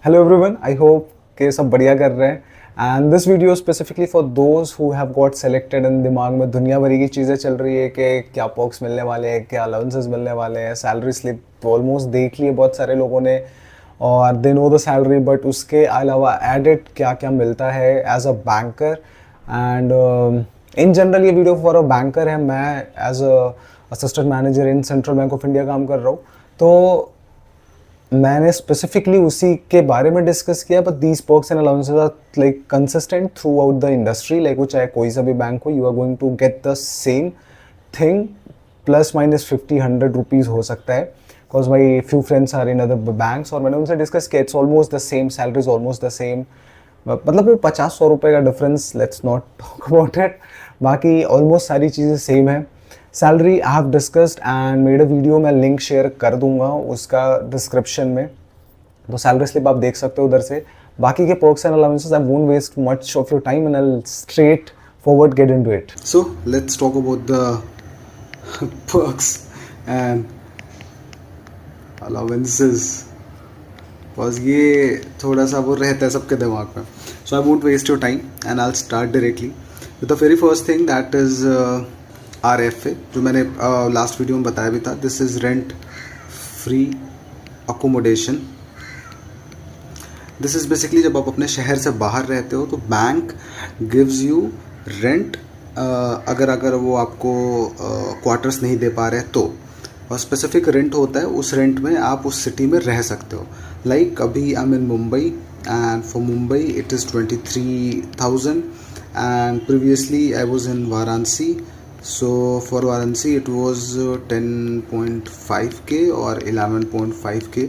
Hello everyone, I hope के सब बढ़िया कर रहे हैं। And this video specifically for those who have got selected and दिमाग में दुनिया भरी की चीज़ें चल रही है कि क्या पॉक्स मिलने वाले हैं, क्या अलाउंसेस मिलने वाले हैं, सैलरी स्लिप तो ऑलमोस्ट देख ली है बहुत सारे लोगों ने और they know the salary, but उसके अलावा एडेड क्या क्या मिलता है as a banker. And in general ये वीडियो फॉर अ बैंकर है। मैं as a assistant manager in Central Bank of India काम कर रहा हूँ, तो मैंने स्पेसिफिकली उसी के बारे में डिस्कस किया। But these perks and allowances are like consistent throughout the industry. Like वो चाहे कोई सा भी बैंक हो, you are going to get the same thing, plus minus 50-100 rupees हो सकता है। Because my few friends are in other banks और मैंने उनसे डिस्कस किया, it's almost the same, salary is almost the same. मतलब वो 50-100 रुपये का difference, let's not talk about it. बाकी ऑलमोस्ट सारी चीज़ें सेम है। Salary I have discussed and made a video, मैं लिंक शेयर कर दूंगा उसका डिस्क्रिप्शन में, तो सैलरी स्लिप आप देख सकते हो उधर से। बाकी के perks and allowances I won't waste much of your time and I straight forward get into it. So let's talk about the perks and allowances because ये थोड़ा सा वो रहता है सबके दिमाग में. So I won't waste your time and I'll start directly with the very first thing, that is RFA, जो मैंने लास्ट वीडियो में बताया भी था. This is rent free accommodation. This is basically जब आप अपने शहर से बाहर रहते हो तो बैंक गिव्स यू रेंट, अगर वो आपको क्वार्टर्स नहीं दे पा रहे तो, और स्पेसिफिक रेंट होता है, उस रेंट में आप उस सिटी में रह सकते हो. लाइक अभी I am in Mumbai and for Mumbai it is 23,000 and previously I was in Varanasi. So for Varanasi it was 10.5k or 11.5k,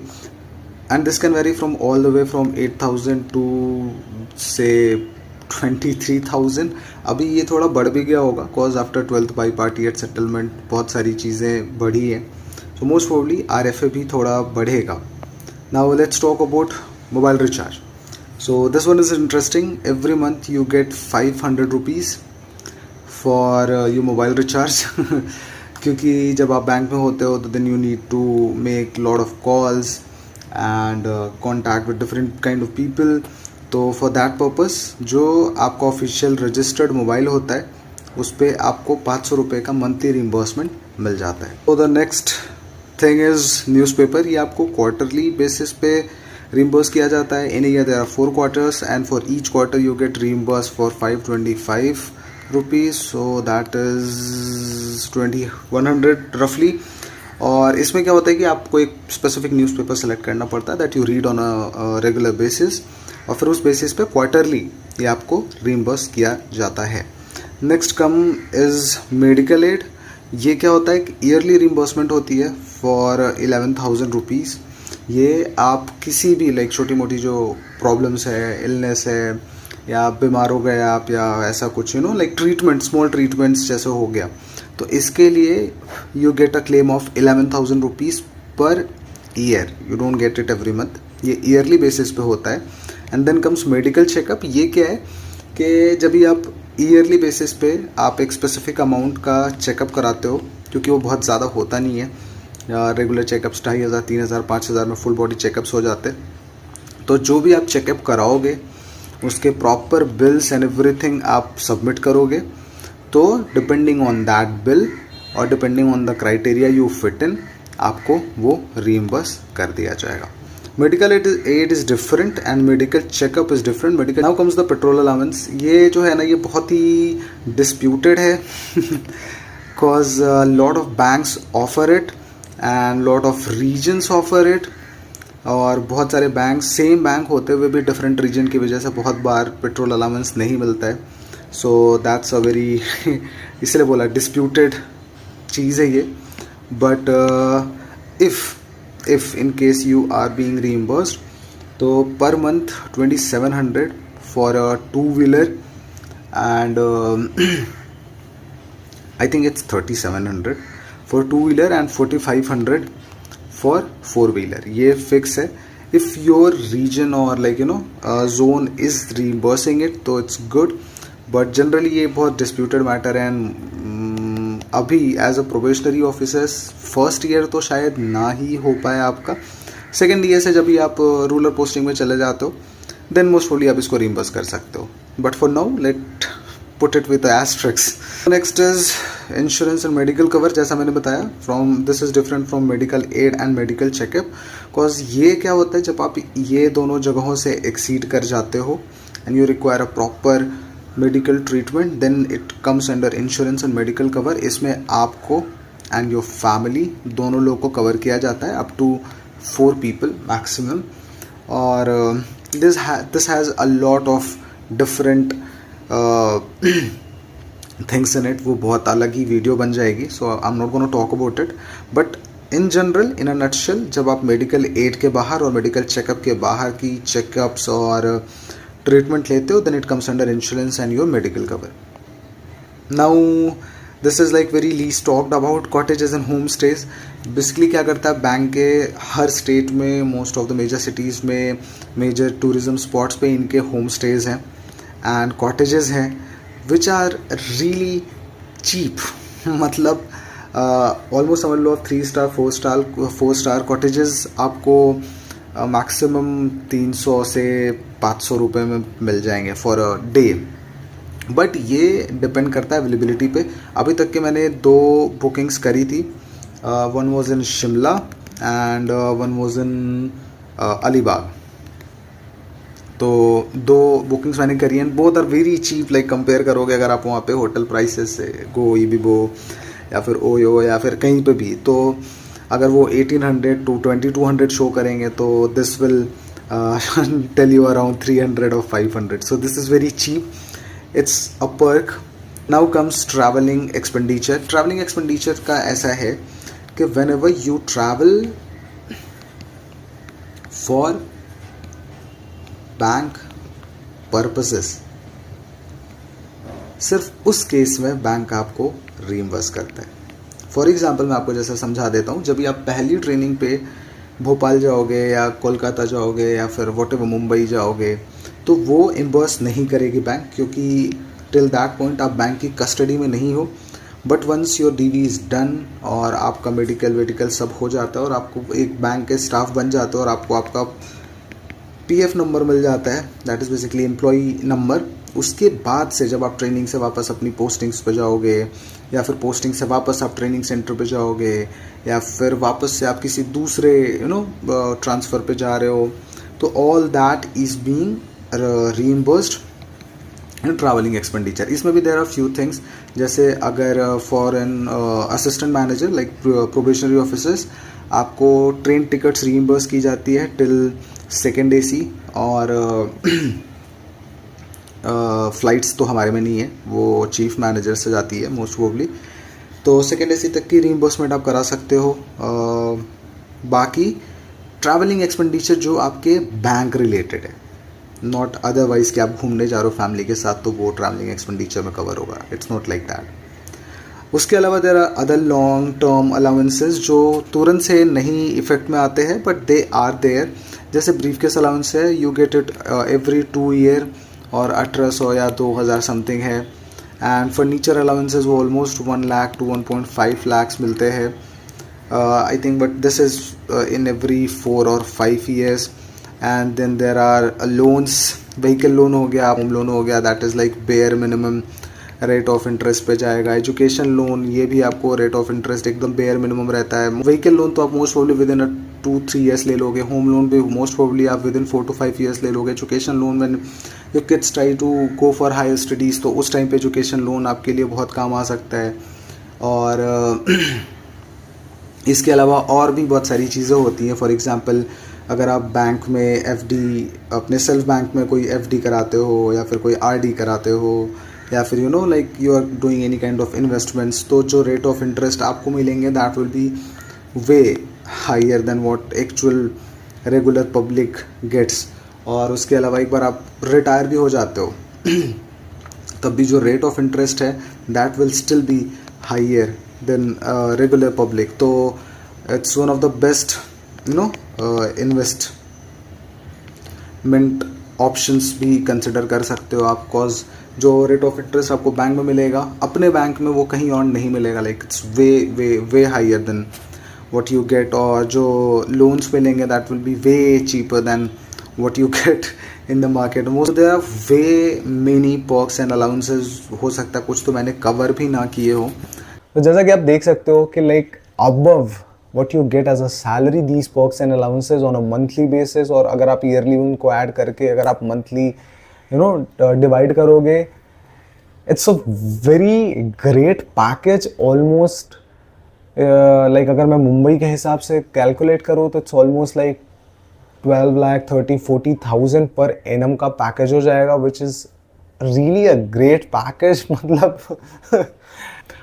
and this can vary from all the way from 8,000 to say 23,000. अभी ये थोड़ा बढ़ भी गया होगा cause after 12th by party at settlement बहुत सारी चीज़ें बढ़ी हैं, so most probably RFA भी थोड़ा बढ़ेगा. Now let's talk about mobile recharge. So this one is interesting. Every month you get 500 rupees for you mobile recharge क्योंकि जब आप बैंक में होते हो तो then you need to make lot of calls and contact with different kind of people. तो for that purpose जो आपका ऑफिशियल रजिस्टर्ड मोबाइल होता है उस पर आपको 500 रुपये का मंथली रिम्बर्समेंट मिल जाता है. तो the next thing is newspaper. ये आपको क्वार्टरली बेसिस पे रिम्बर्स किया जाता है. इन year there are 4 quarters and for each quarter you get reimburse for 525 rupees, so that is 2100 रफली. और इसमें क्या होता है कि आपको एक स्पेसिफिक न्यूज़पेपर सेलेक्ट करना पड़ता है that you read on a regular basis, और फिर उस बेसिस पे क्वार्टरली ये आपको रीइंबर्स किया जाता है. Next come is medical aid. ये क्या होता है कि ईयरली रीइंबर्समेंट होती है फॉर 11,000 रुपीज़. ये आप किसी भी लाइक छोटी मोटी जो प्रॉब्लम्स है, इलनेस है, या आप बीमार हो गए आप, या ऐसा कुछ लाइक ट्रीटमेंट, स्मॉल ट्रीटमेंट्स जैसे हो गया, तो इसके लिए you get a claim of 11,000 rupees per year. You don't get it every month, ये ईयरली बेसिस पे होता है. And then comes medical checkup. ये क्या है कि जब भी आप ईयरली बेसिस पे आप एक स्पेसिफिक अमाउंट का चेकअप कराते हो, क्योंकि वो बहुत ज़्यादा होता नहीं है, रेगुलर चेकअप्स 2,500, 3,000, 5,000 में फुल बॉडी चेकअप्स हो जाते हैं. तो जो भी आप चेकअप कराओगे उसके प्रॉपर बिल्स एंड एवरीथिंग आप सबमिट करोगे. तो डिपेंडिंग ऑन दैट बिल और depending on the criteria you fit in, आपको वो रीइंबर्स कर दिया जाएगा. Medical aid is different and medical checkup is different. Medical now comes the petrol allowance. ये जो है ना, ये बहुत ही डिस्प्यूटेड है because lot of banks offer it and lot of regions offer it, और बहुत सारे बैंक, सेम बैंक होते हुए भी डिफरेंट रीजन की वजह से बहुत बार पेट्रोल अलाउंस नहीं मिलता है. सो दैट्स अ वेरी इसलिए बोला डिस्प्यूटेड चीज़ है ये. But if in case you are being reimbursed, तो per month 2,700 for a 2-wheeler and I think it's 3,700 for 2-wheeler and 4,500 for 4-wheeler. ये फिक्स है. इफ़ योर रीजन और like zone is reimbursing it तो it's good, but generally ये बहुत disputed matter है. And अभी as a probationary officers first year तो शायद ना ही हो पाए आपका, सेकेंड ईयर से जब भी आप रूरल पोस्टिंग में चले जाते हो देन मोस्ट प्रोबब्ली आप इसको रीइंबर्स कर सकते हो, but for now let put it with asterisks. Next is insurance and medical cover. जैसा मैंने बताया this is different from medical aid and medical checkup, because ये क्या होता है जब आप ये दोनों जगहों से एक्सीड कर जाते हो and you require a proper medical treatment then it comes under insurance and medical cover. इसमें आपको एंड योर फैमिली दोनों लोग को कवर किया जाता है, अप टू 4 people मैक्सिमम। और this has a lot of different things in it, वो बहुत अलग ही वीडियो बन जाएगी, so I am not gonna talk about it. But in general in a nutshell जब आप मेडिकल एड के बाहर और मेडिकल चेकअप के बाहर की चेकअप्स और ट्रीटमेंट लेते हो then it comes under insurance and your medical cover. Now this is like very least talked about cottages and home stays. Basically क्या करता है बैंक के हर स्टेट में most of the major cities में मेजर टूरिज्म स्पॉट्स पे इनके home stays हैं एंड कॉटेजेस हैं विच आर रियली चीप। मतलब ऑलमोस्ट समझ लो 3 स्टार 4 स्टार कॉटेजेस आपको मैक्सिमम 300 से 500 रुपये में मिल जाएंगे फॉर अ डे। बट ये डिपेंड करता है अवेलेबिलिटी पे। अभी तक के मैंने 2 बुकिंग्स करी थी, one was in Shimla and one was in Alibag. तो 2 बुकिंग्स मैंने करी हैं, both are very cheap. Like compare करोगे अगर आप वहाँ पे होटल प्राइसेस से गो ईबीबो या फिर ओयो या फिर कहीं पे भी, तो अगर वो 1800 to 2200 शो करेंगे तो this will tell you around 300 or 500। So this is very cheap, it's a perk. Now comes travelling expenditure. Travelling expenditure का ऐसा है कि whenever you travel for bank purposes, सिर्फ उस केस में बैंक आपको रीइंबर्स करता है। फॉर एग्जांपल मैं आपको जैसा समझा देता हूँ, जब भी आप पहली ट्रेनिंग पे भोपाल जाओगे या कोलकाता जाओगे या फिर वॉटेवर मुंबई जाओगे तो वो इम्बर्स नहीं करेगी बैंक, क्योंकि टिल दैट पॉइंट आप बैंक की कस्टडी में नहीं हो। But once your DV is done और आपका मेडिकल सब हो जाता है और आपको एक बैंक के स्टाफ बन जाते हो और आपको आपका पीएफ नंबर मिल जाता है, that is basically employee number. उसके बाद से जब आप ट्रेनिंग से वापस अपनी पोस्टिंग्स पे जाओगे या फिर पोस्टिंग से वापस आप ट्रेनिंग सेंटर पे जाओगे या फिर वापस से आप किसी दूसरे ट्रांसफ़र पे जा रहे हो, तो all that is being reimbursed in travelling expenditure. इसमें भी देयर आर फ्यू थिंग्स, जैसे अगर for an assistant manager like probationary officers आपको ट्रेन टिकट्स रीइंबर्स की जाती है टिल 2nd AC और फ़्लाइट्स तो हमारे में नहीं है, वो चीफ मैनेजर से जाती है मोस्ट प्रोबब्ली। तो 2nd AC तक की रीइंबर्समेंट आप करा सकते हो। बाकी ट्रैवलिंग एक्सपेंडिचर जो आपके बैंक रिलेटेड है, नॉट अदरवाइज कि आप घूमने जा रहे हो फैमिली के साथ तो वो ट्रैवलिंग एक्सपेंडिचर में कवर होगा, इट्स नॉट लाइक दैट। उसके अलावा there are other long term allowances जो तुरंत से नहीं इफेक्ट में आते हैं बट दे आर देयर। जैसे ब्रीफकेस अलाउंस है, you get it every 2 year और 1800 या 2000 समथिंग है। एंड फर्नीचर अलाउंसेस वो ऑलमोस्ट 1 lakh to 1.5 lakhs मिलते हैं I think, but this is in every 4 or 5 years। And then there are loans, vehicle loan हो गया, home loan हो गया, that is like bare minimum rate of interest पे जाएगा। Education loan, ये भी आपको रेट ऑफ इंटरेस्ट एकदम बेयर मिनिमम रहता है। व्हीकल लोन तो आप most probably within 2-3 years ले लोगे। होम लोन भी मोस्ट प्रोबब्ली आप विद इन 4 to 5 years ले लोगे। एजुकेशन लोन में your kids try to go for higher studies तो उस टाइम पे एजुकेशन लोन आपके लिए बहुत काम आ सकता है। और इसके अलावा और भी बहुत सारी चीज़ें होती हैं। फॉर एग्जांपल अगर आप बैंक में FD अपने सेल्फ बैंक में कोई FD कराते हो या फिर कोई RD कराते हो या फिर like you are doing any kind of investments, तो जो रेट ऑफ इंटरेस्ट आपको मिलेंगे that will be way higher than what actual regular public gets. और उसके अलावा एक बार आप रिटायर भी हो जाते हो तब भी जो रेट ऑफ इंटरेस्ट है that will still be higher than regular public. तो it's one of the best investment options भी कंसिडर कर सकते हो आप, कॉज जो रेट ऑफ इंटरेस्ट आपको बैंक में मिलेगा अपने बैंक में वो कहीं और नहीं मिलेगा, like it's way way way higher than what you get, और जो loans पे लेंगे that will be way cheaper than what you get in the market. Most there are way many perks and allowances. हो सकता है कुछ तो मैंने cover भी ना किए हो. तो जैसा कि आप देख सकते हो कि like above what you get as a salary, these perks and allowances on a monthly basis, और अगर आप ईयरली उनको ऐड करके अगर आप मंथली डिवाइड करोगे, it's a very great package. Almost like अगर मैं मुंबई के हिसाब से कैलकुलेट करूँ तो it's almost like 12 lakh 30-40,000 per annum का पैकेज हो जाएगा, which is really a great package. मतलब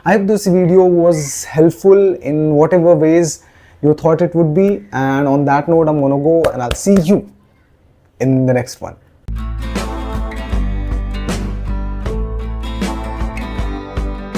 I hope this video was helpful in whatever ways you thought it would be, and on that note I'm gonna go and I'll see you in the next one.